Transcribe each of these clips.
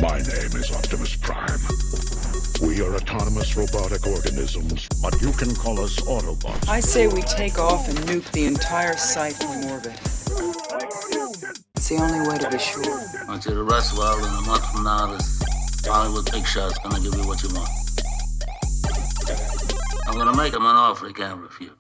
My name is Optimus Prime. We are autonomous robotic organisms, but you can call us Autobots. I say we take off and nuke the entire site from orbit. It's the only way to be sure. I want you to rest well, and a month from now, this Hollywood picture is gonna give you what you want. I'm gonna make him an offer he can't refuse.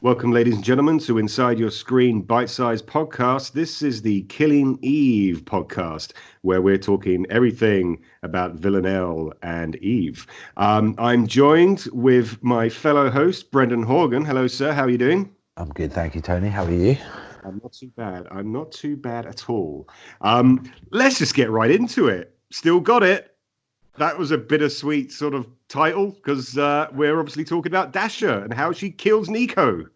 Welcome, ladies and gentlemen, to Inside Your Screen Bite-Sized Podcast. This is the Killing Eve podcast, where we're talking everything about Villanelle and Eve. I'm joined with my fellow host, Brendan Horgan. Hello, sir. How are you doing? I'm good, thank you, Tony. How are you? I'm not too bad. I'm not too bad at all. Let's just get right into it. Still got it. That was a bittersweet sort of title because we're obviously talking about Dasha and how she kills Nico.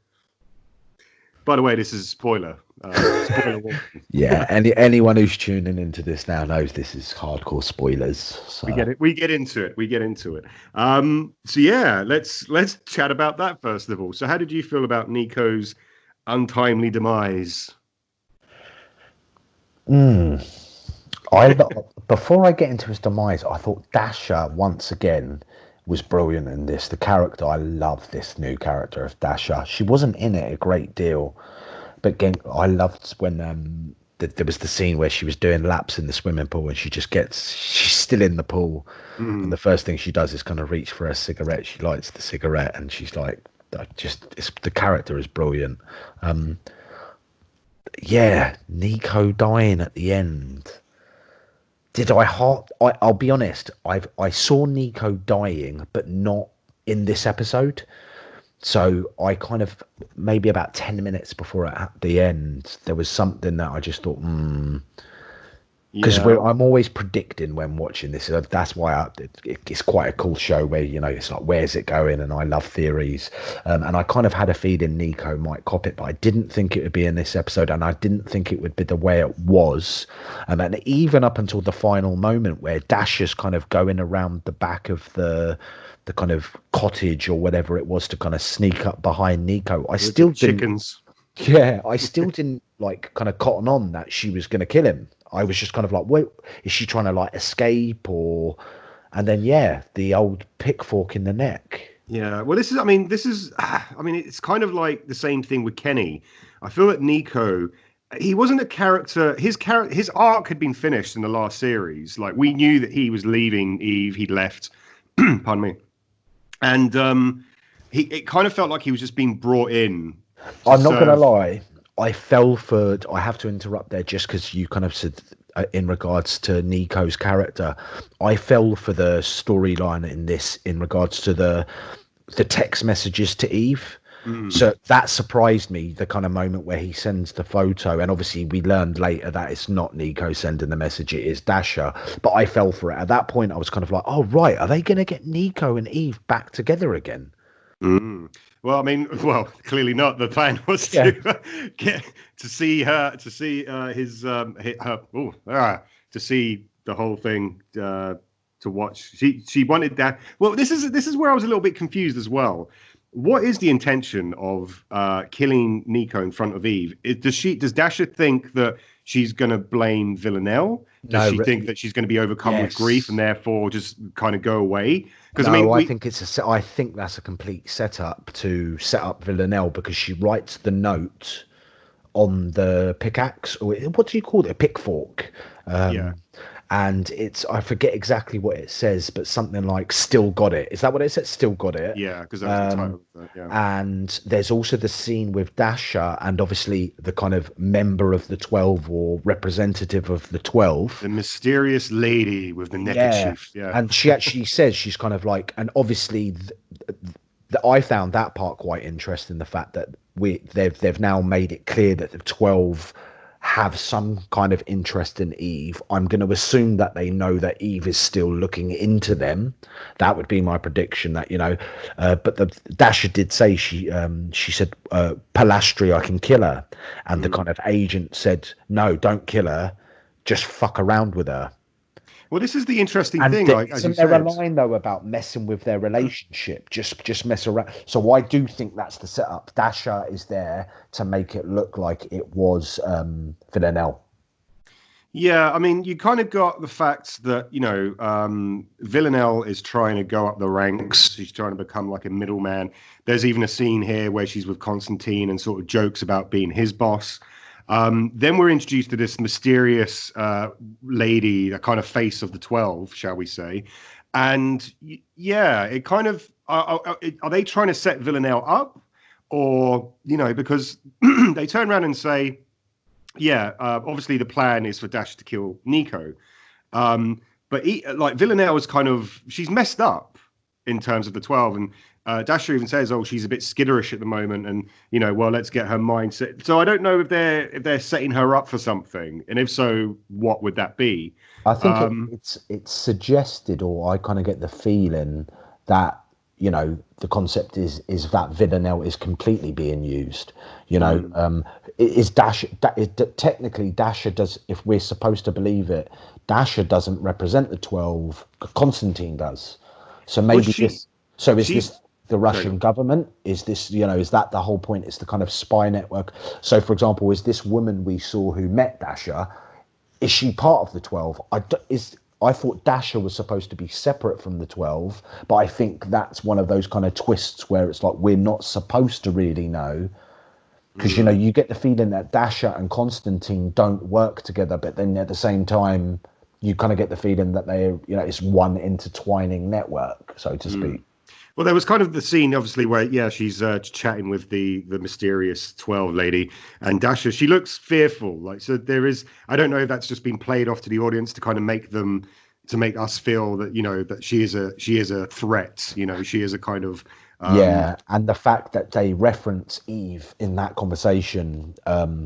By the way, this is a spoiler. Spoiler warning. Yeah, anyone who's tuning into this now knows this is hardcore spoilers. So. We get it. We get into it. So yeah, let's chat about that first of all. So how did you feel about Nico's untimely demise? Before I get into his demise, I thought Dasha once again was brilliant in this. The character, I love this new character of Dasha. She wasn't in it a great deal, but again, I loved when there was the scene where she was doing laps in the swimming pool and she's still in the pool, and the first thing she does is kind of reach for a cigarette. She lights the cigarette and she's like, the character is brilliant. Yeah, Nico dying at the end. I'll be honest, I saw Nico dying, but not in this episode. So I kind of, maybe about 10 minutes before at the end, there was something that I just thought, because I'm always predicting when watching this. That's why it's quite a cool show where, it's like, where's it going? And I love theories. And I kind of had a feeling Nico might cop it, but I didn't think it would be in this episode. And I didn't think it would be the way it was. And even up until the final moment where Dasha's kind of going around the back of the kind of cottage or whatever it was to kind of sneak up behind Nico. I still didn't like kind of cotton on that she was going to kill him. I was just kind of like, wait, is she trying to like escape and then, the old pitchfork in the neck. Yeah. Well, it's kind of like the same thing with Kenny. I feel that Nico, he wasn't a character. His arc had been finished in the last series. Like, we knew that he was leaving Eve. He'd left, pardon me. And it kind of felt like he was just being brought in. I'm not going to lie. I have to interrupt there just because you kind of said in regards to Nico's character, I fell for the storyline in this in regards to the text messages to Eve. So that surprised me, the kind of moment where he sends the photo, and obviously we learned later that it's not Nico sending the message, it is Dasha, but I fell for it. At that point I was kind of like, oh right, are they going to get Nico and Eve back together again? Well, clearly not. The plan was to see the whole thing, to watch. She wanted that. Well, this is where I was a little bit confused as well. What is the intention of killing Nico in front of Eve? Does Dasha think that she's going to blame Villanelle? Does she think that she's going to be overcome with grief and therefore just kind of go away? Because I think that's a complete setup to set up Villanelle, because she writes the note on the pickaxe, or what do you call it? A pitchfork. And I forget exactly what it says, but something like "still got it." Is that what it says? Still got it. Yeah, because that's the title of that, yeah. And there's also the scene with Dasha and obviously the kind of member of the 12 or representative of the 12. The mysterious lady with the neckerchief. Yeah. And she actually says, she's kind of like, and obviously I found that part quite interesting, the fact that they've now made it clear that the 12 have some kind of interest in Eve. I'm going to assume that they know that Eve is still looking into them. That would be my prediction. That but the Dasha did say she said, Palastri, I can kill her, and the kind of agent said, no, don't kill her, just fuck around with her. Well, this is the interesting thing. Isn't there a line though about messing with their relationship? Just mess around. So I do think that's the setup. Dasha is there to make it look like it was Villanelle. Yeah, I mean, you kind of got the fact that, Villanelle is trying to go up the ranks. She's trying to become like a middleman. There's even a scene here where she's with Constantine and sort of jokes about being his boss. Then we're introduced to this mysterious lady, a kind of face of the 12, shall we say. And yeah, it kind of, are they trying to set Villanelle up? Or, because they turn around and say, yeah, obviously the plan is for Dash to kill Nico. But like Villanelle is she's messed up in terms of the 12. And Dasha even says, oh, she's a bit skitterish at the moment. And, well, let's get her mindset. So I don't know if they're setting her up for something. And if so, what would that be? I think it's suggested, or I kind of get the feeling that the concept is that Villanelle is completely being used. Is Dasha technically Dasha does, if we're supposed to believe it, Dasha doesn't represent the 12. Constantine does. So maybe this the Russian government? Is this, is that the whole point? It's the kind of spy network. So, for example, is this woman we saw who met Dasha, is she part of the 12? I thought Dasha was supposed to be separate from the 12, but I think that's one of those kind of twists where it's like we're not supposed to really know. Because, you get the feeling that Dasha and Constantine don't work together, but then at the same time, you kind of get the feeling that they, it's one intertwining network, so to speak. Well, there was kind of the scene, obviously, where, she's chatting with the mysterious 12 lady, and Dasha, she looks fearful. Like, so there is, I don't know if that's just been played off to the audience to kind of make us feel that, that she is a threat, she is a kind of, and the fact that they reference Eve in that conversation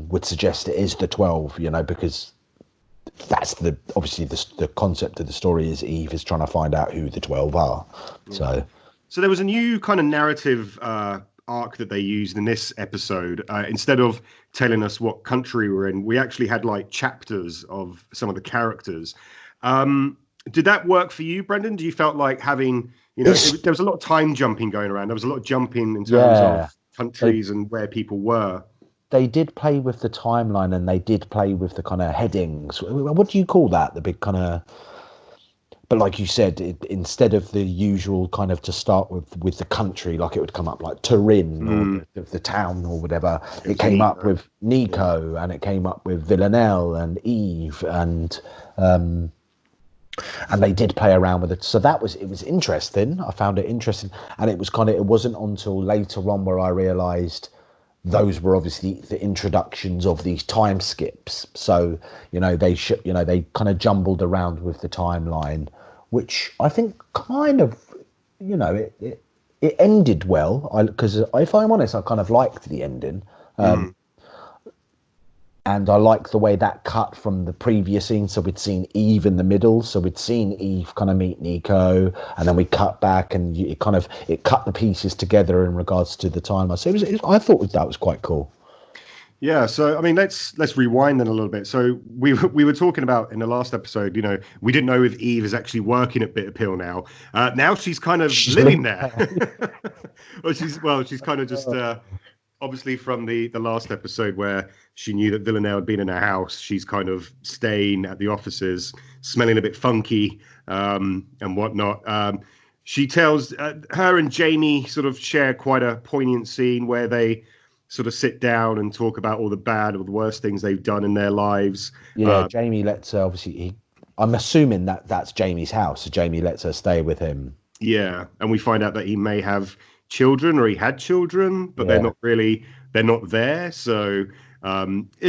would suggest it is the 12, because that's obviously the concept of the story is Eve is trying to find out who the 12 are. So there was a new kind of narrative arc that they used in this episode. Instead of telling us what country we're in, we actually had like chapters of some of the characters. Did that work for you, Brendan? Do you felt like having, there was a lot of time jumping going around. There was a lot of jumping in terms of countries and where people were. They did play with the timeline, and they did play with the kind of headings. What do you call that? The big kind of... But like you said, instead of the usual kind of to start with the country, like it would come up like Turin or the town or whatever, it came up with Nico and it came up with Villanelle and Eve and they did play around with it. So it was interesting. I found it interesting. And it was it wasn't until later on where I realised those were obviously the introductions of these time skips. So, they kind of jumbled around with the timeline, which I think kind of, it ended well. Because if I'm honest, I kind of liked the ending. And I like the way that cut from the previous scene. So we'd seen Eve in the middle. So we'd seen Eve kind of meet Nico, and then we cut back, and it cut the pieces together in regards to the timeline. So I thought that was quite cool. Yeah. So I mean, let's rewind then a little bit. So we were talking about in the last episode. We didn't know if Eve is actually working at Bitter Pill now. Now she's kind of living there. she's kind of just. Obviously, from the last episode where she knew that Villanelle had been in her house, she's kind of staying at the offices, smelling a bit funky and whatnot. She tells her and Jamie sort of share quite a poignant scene where they sort of sit down and talk about all the bad or the worst things they've done in their lives. Yeah, Jamie lets her, obviously, I'm assuming that's Jamie's house, so Jamie lets her stay with him. Yeah, and we find out that he may have children, or he had children, but they're not there. So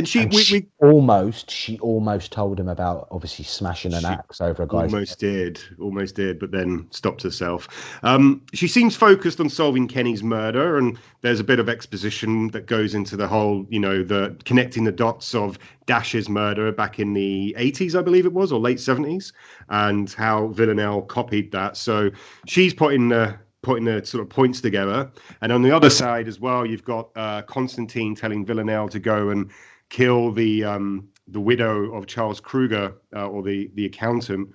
she almost told him about obviously smashing an axe over a guy's almost did, but then stopped herself. She seems focused on solving Kenny's murder, and there's a bit of exposition that goes into the whole, the connecting the dots of Dasha's murder back in the 80s, I believe it was, or late 70s, and how Villanelle copied that. So she's putting the sort of points together. And on the other side as well, you've got Constantine telling Villanelle to go and kill the widow of Charles Kruger, or the accountant,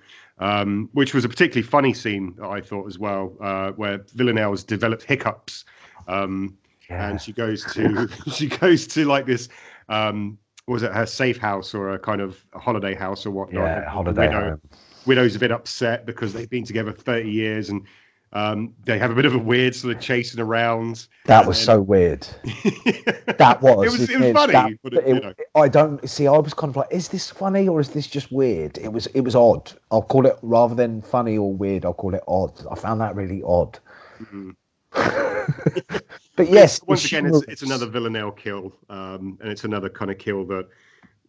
which was a particularly funny scene, I thought, as well, where Villanelle has developed hiccups, and she goes to like this was it her safe house or a kind of a holiday house or whatnot? Yeah, And holiday home. Widow's a bit upset because they've been together 30 years and they have a bit of a weird sort of chasing around. That And was then so weird. That was. it was funny, but I don't see. I was kind of like, is this funny or is this just weird? It was odd. I'll call it, rather than funny or weird, I'll call it odd. I found that really odd. mm-hmm. But yes, once again, it's another Villanelle kill, and it's another kind of kill that,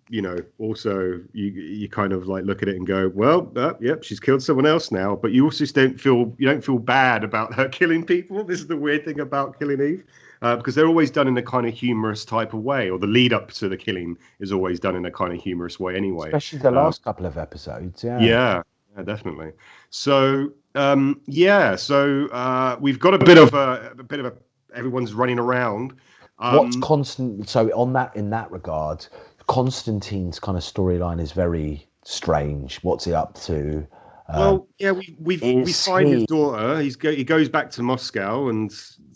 you know, also you kind of like look at it and go, well, yep, she's killed someone else now, but you also don't feel bad about her killing people. This is the weird thing about Killing Eve, because they're always done in a kind of humorous type of way, or the lead up to the killing is always done in a kind of humorous way anyway. Especially the last couple of episodes, yeah, definitely. So we've got a bit of everyone's running around. What's constant? So in that regard, Constantine's kind of storyline is very strange. What's he up to? We find his daughter. He goes back to Moscow and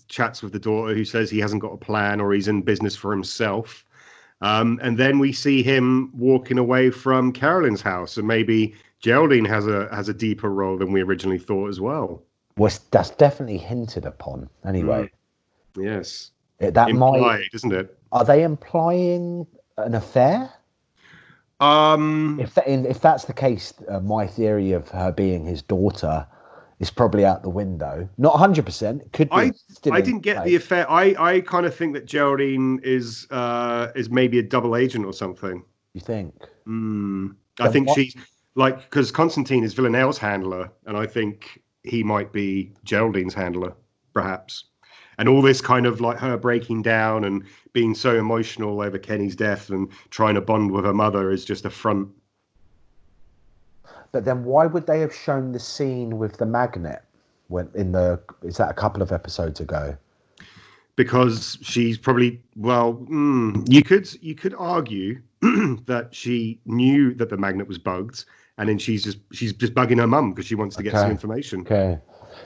chats with the daughter, who says he hasn't got a plan or he's in business for himself. And then we see him walking away from Carolyn's house, and maybe Geraldine has a deeper role than we originally thought as well. Well, that's definitely hinted upon. Anyway, yes, that implied, isn't it? Are they implying an affair? If that's the case, my theory of her being his daughter is probably out the window. Not 100%. Could be. I didn't get the affair. I kind of think that Geraldine is maybe a double agent or something. You think? I think she's like, because Constantine is Villanelle's handler, and I think he might be Geraldine's handler, perhaps. And all this kind of like her breaking down and being so emotional over Kenny's death and trying to bond with her mother is just a front. But then why would they have shown the scene with the magnet is that a couple of episodes ago? Because she's probably, you could argue that she knew that the magnet was bugged, and then she's just bugging her mum because she wants to get some information. Okay.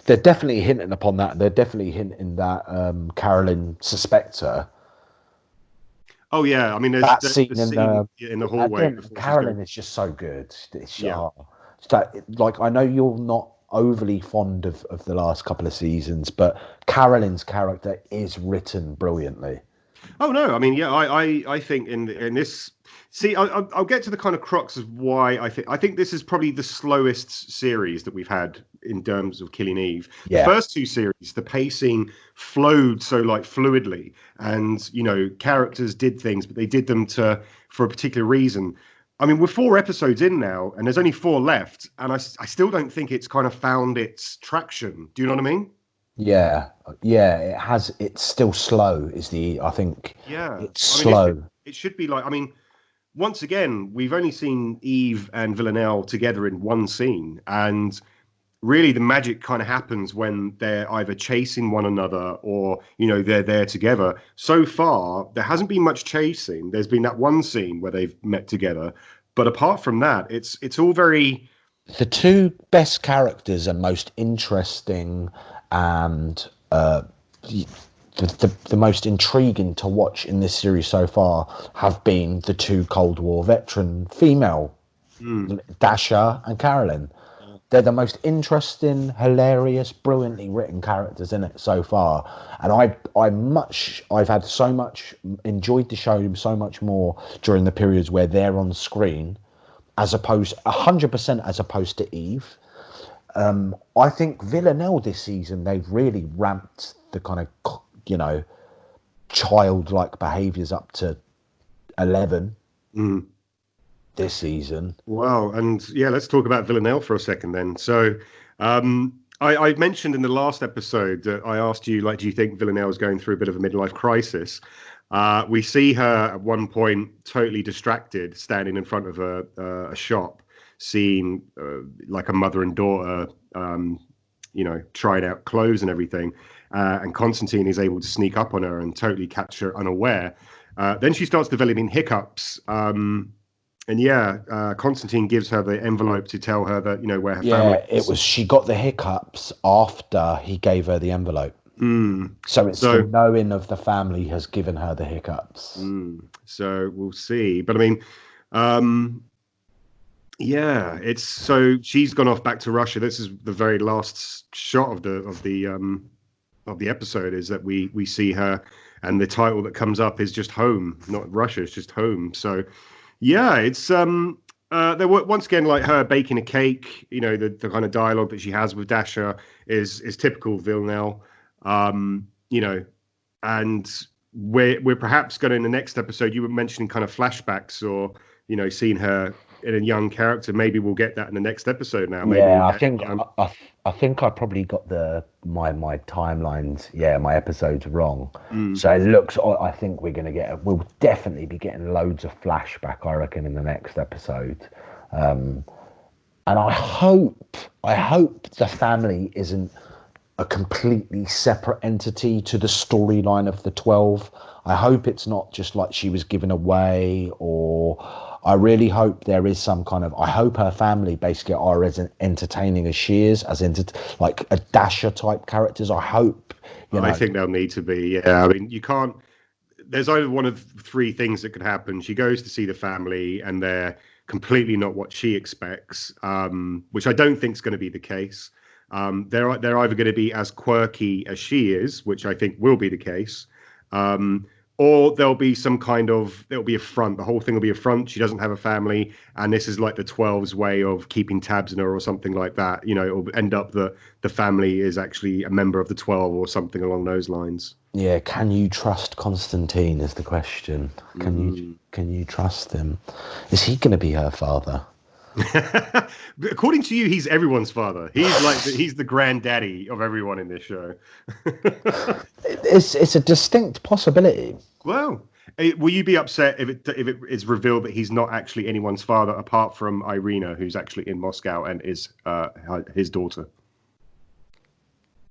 They're definitely hinting upon that. They're definitely hinting that Carolyn suspects her. Oh yeah, I mean, there's that the scene in the hallway. Again, Carolyn is just so good. Like, I know you're not overly fond of the last couple of seasons, but Carolyn's character is written brilliantly. Oh no, I mean, yeah, I think in this. See, I'll get to the kind of crux of why I think this is probably the slowest series that we've had in terms of Killing Eve. Yeah. The first two series, the pacing flowed so like fluidly, and you know, characters did things, but they did them for a particular reason. I mean, we're 4 episodes in now, and there's only 4 left, and I still don't think it's kind of found its traction. Do you know what I mean? Yeah, it has. It's still slow. I think. Yeah, it's slow. It should be like. I mean, once again, we've only seen Eve and Villanelle together in one scene, and really the magic kind of happens when they're either chasing one another or, you know, they're there together. So far, there hasn't been much chasing. There's been that one scene where they've met together, but apart from that, it's all very. The 2 best characters and most interesting and the most intriguing to watch in this series so far have been the 2 Cold War veteran female, Dasha and Carolyn. They're the most interesting, hilarious, brilliantly written characters in it so far. And I've had so much enjoyed the show so much more during the periods where they're on screen, as opposed 100% as opposed to Eve. I think Villanelle this season, they've really ramped the kind of, you know, childlike behaviors up to 11 this season. Wow. And yeah, let's talk about Villanelle for a second then. So I mentioned in the last episode that I asked you, like, do you think Villanelle is going through a bit of a midlife crisis? We see her at one point totally distracted, standing in front of a shop, seeing like a mother and daughter, you know, trying out clothes and everything. And Constantine is able to sneak up on her and totally catch her unaware. Then she starts developing hiccups. Constantine gives her the envelope to tell her that, you know, where her family is. She got the hiccups after he gave her the envelope. So it's So the knowing of the family has given her the hiccups. so we'll see. But I mean, yeah, it's so she's gone off back to Russia. This is the very last shot of the episode, is that we see her, and the title that comes up is just home, not Russia. It's just home. So yeah, it's there were once again, like, her baking a cake. You know, the kind of dialogue that she has with Dasha is typical Villanelle. You know, and we're perhaps going to, in the next episode, you were mentioning kind of flashbacks, or, you know, seeing her in a young character. Maybe we'll get that in the next episode now. Maybe Yeah, we'll I get, think I think I probably got my timelines, my episodes wrong. So it looks, I think we'll definitely be getting loads of flashback, I reckon, in the next episode. And I hope the family isn't a completely separate entity to the storyline of the 12. I hope it's not just like she was given away, or I really hope there is some kind of, I hope her family basically are as entertaining as she is, like a Dasha type characters. I hope, I think they'll need to be. Yeah, I mean, you can't. There's either one of three things that could happen. She goes to see the family, and they're completely not what she expects, which I don't think is going to be the case. They're either going to be as quirky as she is, which I think will be the case, or there'll be a front. The whole thing will be a front. She doesn't have a family, and this is like the 12's way of keeping tabs on her, or something like that. You know, it'll end up that the family is actually a member of the 12, or something along those lines. Yeah, can you trust Constantine is the question. Can you trust him? Is he going to be her father? According to you, he's everyone's father. He's the granddaddy of everyone in this show. It's a distinct possibility. Well, will you be upset if it is revealed that he's not actually anyone's father, apart from Irina, who's actually in Moscow and is his daughter?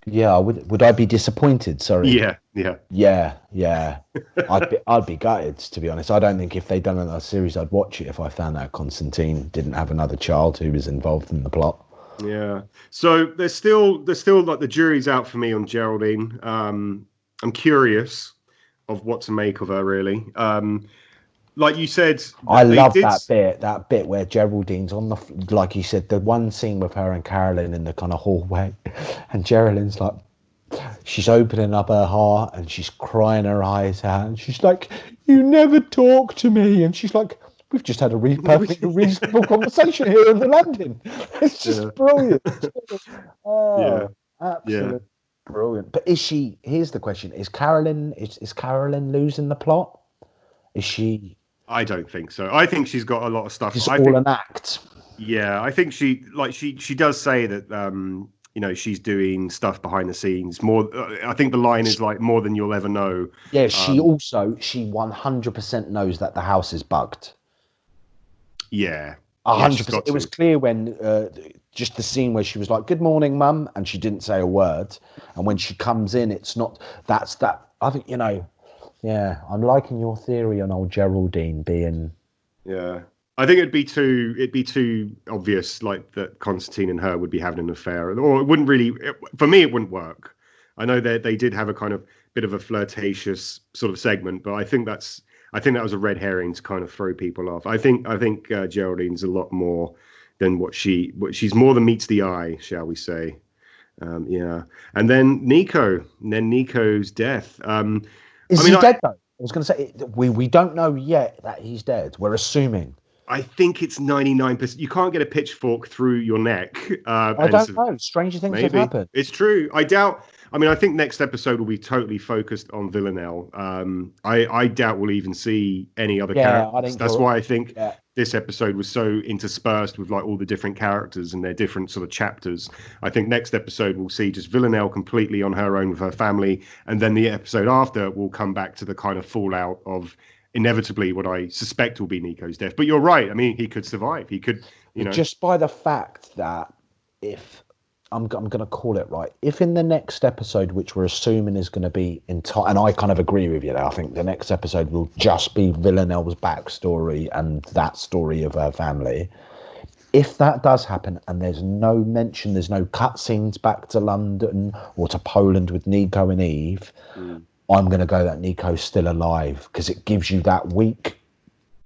Yeah, would I be disappointed? Sorry. Yeah. I'd be gutted, to be honest. I don't think if they'd done another series, I'd watch it if I found out Constantine didn't have another child who was involved in the plot. Yeah. So there's still like the jury's out for me on Geraldine. I'm curious of what to make of her, really. Like you said, I love that bit where Geraldine's on like you said, the one scene with her and Carolyn in the kind of hallway, and Geraldine's like, she's opening up her heart and she's crying her eyes out, and she's like, "You never talk to me," and she's like, "We've just had a perfectly reasonable conversation here in the landing." It's just brilliant. Absolutely brilliant. But here's the question: Is Carolyn losing the plot? Is she? I don't think so. I think she's got a lot of stuff. It's all an act. Yeah, I think she does say that you know, she's doing stuff behind the scenes more. I think the line is like, more than you'll ever know. Yeah, she 100% knows that the house is bugged. Yeah, 100%. It was clear when just the scene where she was like, "Good morning, Mum," and she didn't say a word. And when she comes in, it's not. That's that. I think, you know. Yeah, I'm liking your theory on old Geraldine being. Yeah, I think it'd be too obvious, like that Constantine and her would be having an affair, or it wouldn't really. For me, it wouldn't work. I know that they did have a kind of bit of a flirtatious sort of segment, but I think that was a red herring to kind of throw people off. I think Geraldine's a lot more than what she's more than meets the eye, shall we say? Yeah, and then Nico's death. Is he dead though? I was going to say we don't know yet that he's dead. We're assuming. I think it's 99%. You can't get a pitchfork through your neck. I don't know. Stranger things have happened. It's true. I doubt. I mean, I think next episode will be totally focused on Villanelle. I doubt we'll even see any other characters. That's why I think this episode was so interspersed with like all the different characters and their different sort of chapters. I think next episode we'll see just Villanelle completely on her own with her family, and then the episode after will come back to the kind of fallout of inevitably what I suspect will be Nicos' death. But you're right. I mean, he could survive. He could, you know, just by the fact that if I'm going to call it right, if in the next episode, which we're assuming is going to be entire, and I kind of agree with you there, I think the next episode will just be Villanelle's backstory and that story of her family. if that does happen and there's no mention, there's no cutscenes back to London or to Poland with Nico and Eve, I'm going to go that Nico's still alive, because it gives you that week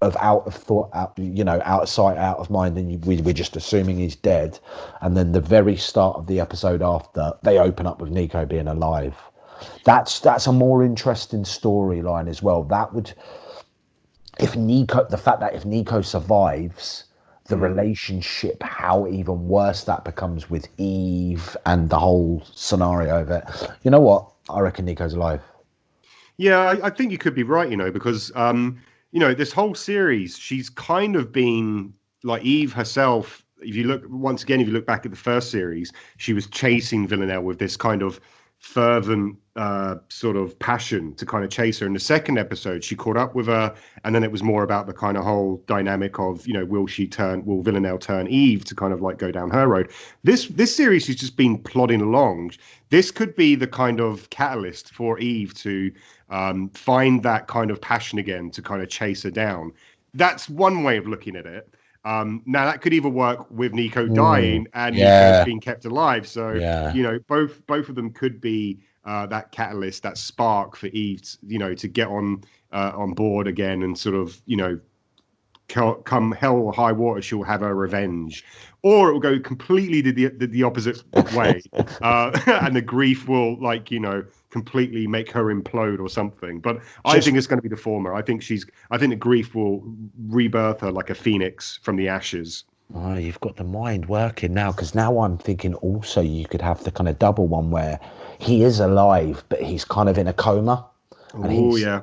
of out of thought, out of sight, out of mind, and we're just assuming he's dead. And then the very start of the episode after, they open up with Nico being alive. That's a more interesting storyline as well. That would, if Nico survives, the relationship, how even worse that becomes with Eve and the whole scenario of it. You know what? I reckon Nico's alive. Yeah, I think you could be right, because, this whole series, she's kind of been like Eve herself. If you look back at the first series, she was chasing Villanelle with this kind of fervent sort of passion to kind of chase her. In the second episode, she caught up with her, and then it was more about the kind of whole dynamic of, will Villanelle turn Eve to kind of like go down her road. This series has just been plodding along. This could be the kind of catalyst for Eve to find that kind of passion again, to kind of chase her down. That's one way of looking at it. Now that could either work with Nico dying and Nico being kept alive. So, both of them could be that catalyst, that spark for Eve, to get on board again and sort of, come hell or high water, she'll have her revenge. Or it will go completely the opposite way. And the grief will, completely make her implode or something. But I think it's going to be the former. I think the grief will rebirth her like a phoenix from the ashes. Oh, you've got the mind working now, because now I'm thinking also you could have the kind of double one where he is alive, but he's kind of in a coma. Oh, yeah.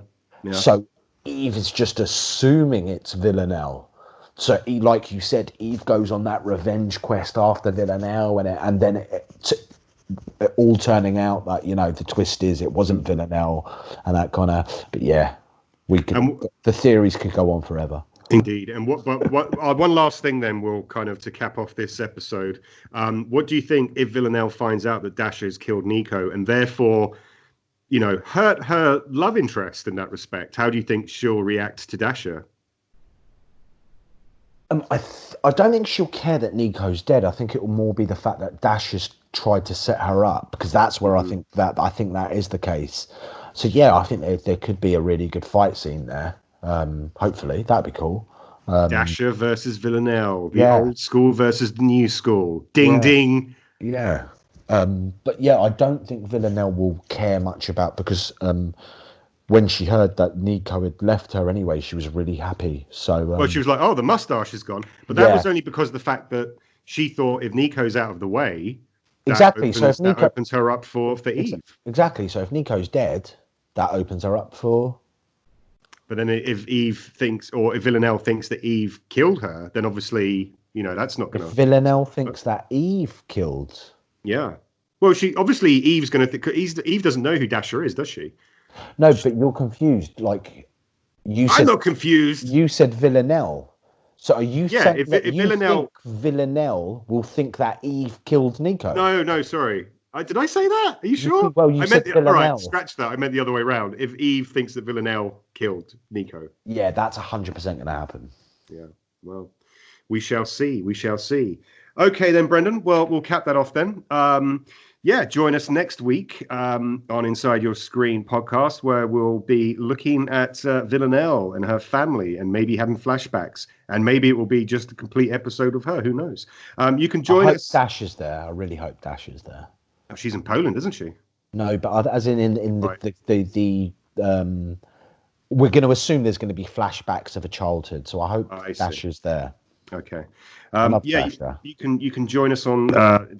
So Eve is just assuming it's Villanelle. So, like you said, Eve goes on that revenge quest after Villanelle, and then it all turning out that, the twist is it wasn't Villanelle, and that kind of. But yeah, the theories could go on forever. Indeed. And what one last thing then, will kind of to cap off this episode. What do you think if Villanelle finds out that Dasha has killed Nico and therefore, hurt her love interest in that respect? How do you think she'll react to Dasha? I don't think she'll care that Nico's dead. I think it will more be the fact that Dasha's tried to set her up, because that's where I think that is the case. So yeah, I think there could be a really good fight scene there. Hopefully that'd be cool. Dasha versus Villanelle, the old school versus the new school. Ding ding. Yeah. But yeah, I don't think Villanelle will care much about, because when she heard that Nico had left her anyway, she was really happy. So well, she was like, "Oh, the mustache is gone," but that was only because of the fact that she thought if Nico's out of the way, that opens her up for Eve. Exactly. So if Nico's dead, that opens her up for. But then if Eve thinks, or if Villanelle thinks that Eve killed her, then obviously, that's not going to. Villanelle thinks that Eve killed. Yeah. Well, Eve's going to think. Eve doesn't know who Dasha is, does she? No, but you're confused. Like you said, I'm not confused. You said Villanelle. So are you saying if that Villanelle... think Villanelle will think that Eve killed Nico? No, sorry. Did I say that? Are you sure? You said Villanelle. All right, scratch that. I meant the other way around. If Eve thinks that Villanelle killed Nico. Yeah, that's 100% going to happen. Yeah, well, we shall see. We shall see. Okay, then, Brendan. Well, we'll cap that off then. Join us next week on Inside Your Screen podcast, where we'll be looking at Villanelle and her family and maybe having flashbacks. And maybe it will be just a complete episode of her. Who knows? You can join us. Dash is there. I really hope Dash is there. Oh, she's in Poland, isn't she? No, but as in right. the we're going to assume there's going to be flashbacks of a childhood. So I hope Dash is there. Okay. You can join us on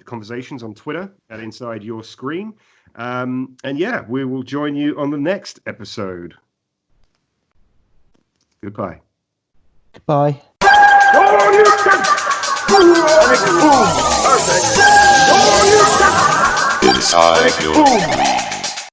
conversations on Twitter at Inside Your Screen. We will join you on the next episode. Goodbye. Goodbye. Inside Your Screen.